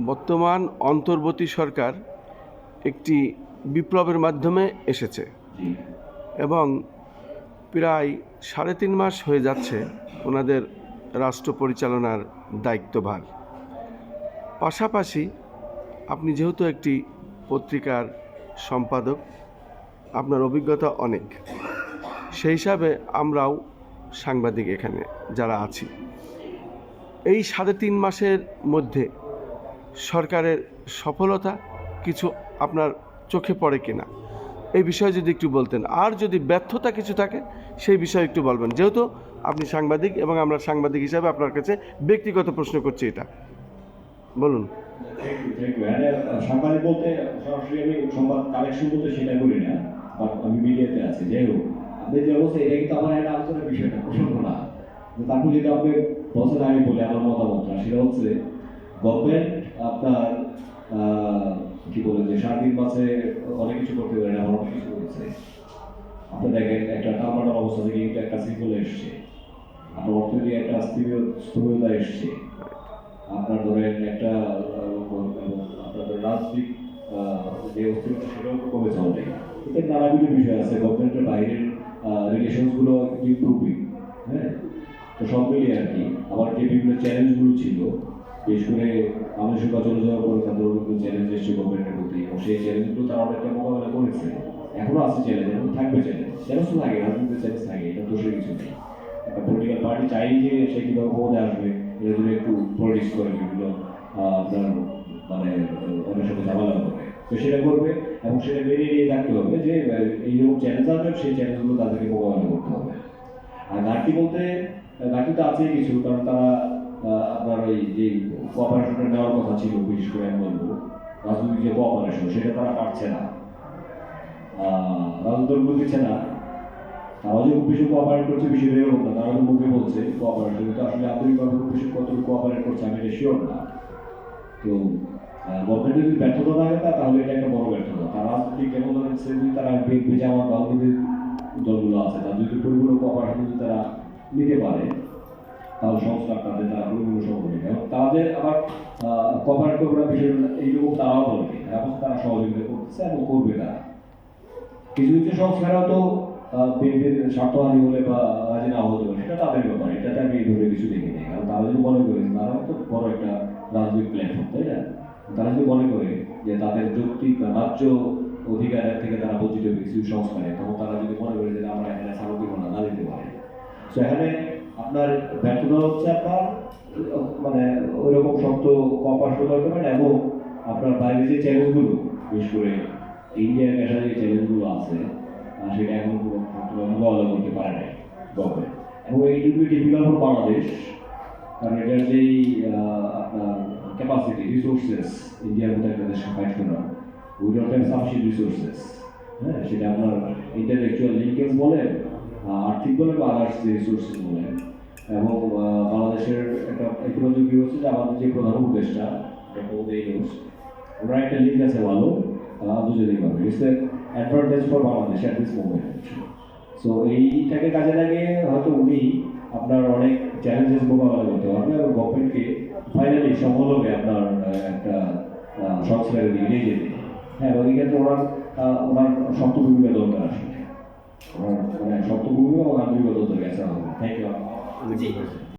বর্তমান অন্তর্বর্তী সরকার একটি বিপ্লবের মাধ্যমে এসেছে এবং প্রায় 3.5 মাস হয়ে যাচ্ছে ওনাদের রাষ্ট্র পরিচালনার দায়িত্বভার। পাশাপাশি আপনি যেহেতু একটি পত্রিকার সম্পাদক, আপনার অভিজ্ঞতা অনেক, সেই হিসাবে আমরাও সাংবাদিক এখানে যারা আছি, এই 3.5 মাসের মধ্যে সরকারের সফলতা কিছু আপনার চোখে পড়ে কিনা এই বিষয়ে যদি একটু বলতেন, আর যদি ব্যর্থতা কিছু থাকে সেই বিষয়ে একটু বলবেন, যেহেতু আপনি সাংবাদিক এবং আমরা সাংবাদিক হিসাবে আপনার কাছে ব্যক্তিগত প্রশ্ন করছি। এটা বলুন। সাংবাদিক বলতে সরাসরি আমি সংবাদ কালেকশন বলতে সেটা করি না, আমি মিডিয়াতে আছি। যাই হোক, আপনি যে অবস্থা, এটা কিন্তু আমার একটা আলোচনার বিষয়টা প্রসঙ্গ না। তারপর যদি আপনি বলছেন আমি বলি আমার মতামতটা, সেটা হচ্ছে গভর্নমেন্ট আপনার কি বলে যে 3.5 মাসে অনেক কিছু করতে পারে না, অনেক কিছু করেছে। আপনি দেখেন একটা টালমাটাল অবস্থা থেকে কিন্তু একটা শৃঙ্খলা এসছে, আপনার অর্থনীতি একটা স্থবিরতা এসছে, আপনার ধরেন একটা আপনাদের রাজনৈতিক যে অস্থিরতা সেটাও কমেছে অনেক। এতে নানাবিধ বিষয় আছে, গভর্নমেন্টের বাইরের রিলেশনসগুলো ইমপ্রুভিং। হ্যাঁ, তো সব মিলিয়ে আর কি। আবার যে বিভিন্ন চ্যালেঞ্জগুলো ছিল, বিশেষ করে আমাদের সঙ্গে চলে যাওয়ার পরে তাদের বিভিন্ন চ্যালেঞ্জ এসছে গভর্নমেন্টের প্রতি, এবং সেই চ্যালেঞ্জগুলো তারা অনেকটা মোকাবেলা করেছে। এখনো আছে চ্যালেঞ্জ, এখন থাকবে চ্যালেঞ্জ। চ্যালেঞ্জ তো থাকে, রাজনীতির চ্যালেঞ্জ থাকে, এটা দোষের কিছু নেই। একটা পলিটিক্যাল পার্টি চাই যে সে কীভাবে ক্ষমতায় আসবে, এটা যদি একটু পলিটিক্স করে, বিভিন্ন আপনার মানে অনেক সাথে ঝামেলা করে, তো সেটা করবে এবং সেটা মেনে নিয়ে থাকতে হবে যে এইরকম চ্যালেঞ্জ আসবে, সেই চ্যালেঞ্জগুলো তাদেরকে মোকাবেলা করতে হবে। আর ঘাটতি বলতে ঘাটতি তো আছেই কিছু, কারণ তারা আপনার ওই যে কোঅপারেশনটা নেওয়ার কথা ছিল, বিশেষ করে আমি বলবো রাজনৈতিক যে কোঅপারেশন, সেটা তারা পারছে না, রাজনৈতিক দিচ্ছে না। তারা যে খুব বেশি কোঅপারেট করছে বিষয়টা এরকম না, তারা তো মুখে বলছে কোঅপারেশন, কিন্তু আসলে আন্তরিকভাবে খুব বেশি কতটুকু কোঅপারেট করছে আমি এটা শিওর না। তো গভর্নমেন্টের যদি ব্যর্থতা থাকে তাহলে এটা একটা বড় ব্যর্থতা। তারা রাজনৈতিক যেমন ধরেন যদি তারা বিএনপি জামাত রাজনৈতিক দলগুলো আছে, তারা যদি পরিপূর্ণ কোঅপারেশন যদি তারা নিতে পারে, তাহলে সংস্কার তাদের তারা পরিপূর্ণ সহযোগিতা, এবং তাদের আবার কোঅপারেট করবে না বিষয় এইরকম তারাও বলবে, এখন তারা সহযোগিতা করতেছে এবং করবে। তারা কিছু কিছু সংস্কারও তো বিএনপির স্বার্থহানি হলে বা রাজি না হতে পারে, সেটা তাদের ব্যাপার, এটাতে আমি ধরে কিছু দেখি নেই। কারণ তারা যদি মনে করে, তারা তো বড় একটা রাজনৈতিক প্ল্যাটফর্ম, তাই না? তারা যদি মনে করে যে তাদের যৌক্তিক বা ন্যায্য অধিকারের থেকে তারা বঞ্চিত কিছু সংস্কারে, তখন তারা যদি মনে করে যে আমরা এখানে সামগ্রী না দিতে পারি, তো এখানে আপনার ব্যর্থতা হচ্ছে আপনার মানে ওইরকম শক্ত কোঅপারেশন করতে পারেন, এবং আপনার বাইরে যে চ্যালেঞ্জগুলো, বিশেষ করে ইন্ডিয়ার ক্যাশার যে চ্যালেঞ্জগুলো আছে, সেটা এখন মোকাবেলা করতে পারে নাই গভর্নমেন্ট, এবং এই to be typical for Bangladesh. কারণ এটার যেই আপনার ক্যাপাসিটি, রিসোর্সেস, ইন্ডিয়ার মতো একটা দেশকে ফাইট করার, we don't have sufficient resources. হ্যাঁ, সেটা আপনার ইন্টালেকচুয়াল লিঙ্কেজ বলেন, আর্থিক বলেন বা আদার্স যে রিসোর্সেস বলেন। এবং বাংলাদেশের একটা ইকোনমিক হচ্ছে যে আমাদের যে প্রধান উপদেষ্টা ওনার একটা লিঙ্ক আছে ভালো আন্তর্জাতিকভাবে, it's advantage for Bangladesh at this moment. So এইটাকে কাজে লাগিয়ে হয়তো উনি আপনার অনেক চ্যালেঞ্জেস মোকাবেলা করতে পারবে, এবং গভর্নমেন্টকে ফাইনালি সফল হবে আপনার একটা সংস্কারের দিকে নিয়ে যেতে। হ্যাঁ, এবং এই ক্ষেত্রে ওনার শক্ত ভূমিকা দরকার, আসলে ওনার মানে শক্ত ভূমিকা এবং আন্তরিকতা দরকার। Thank you.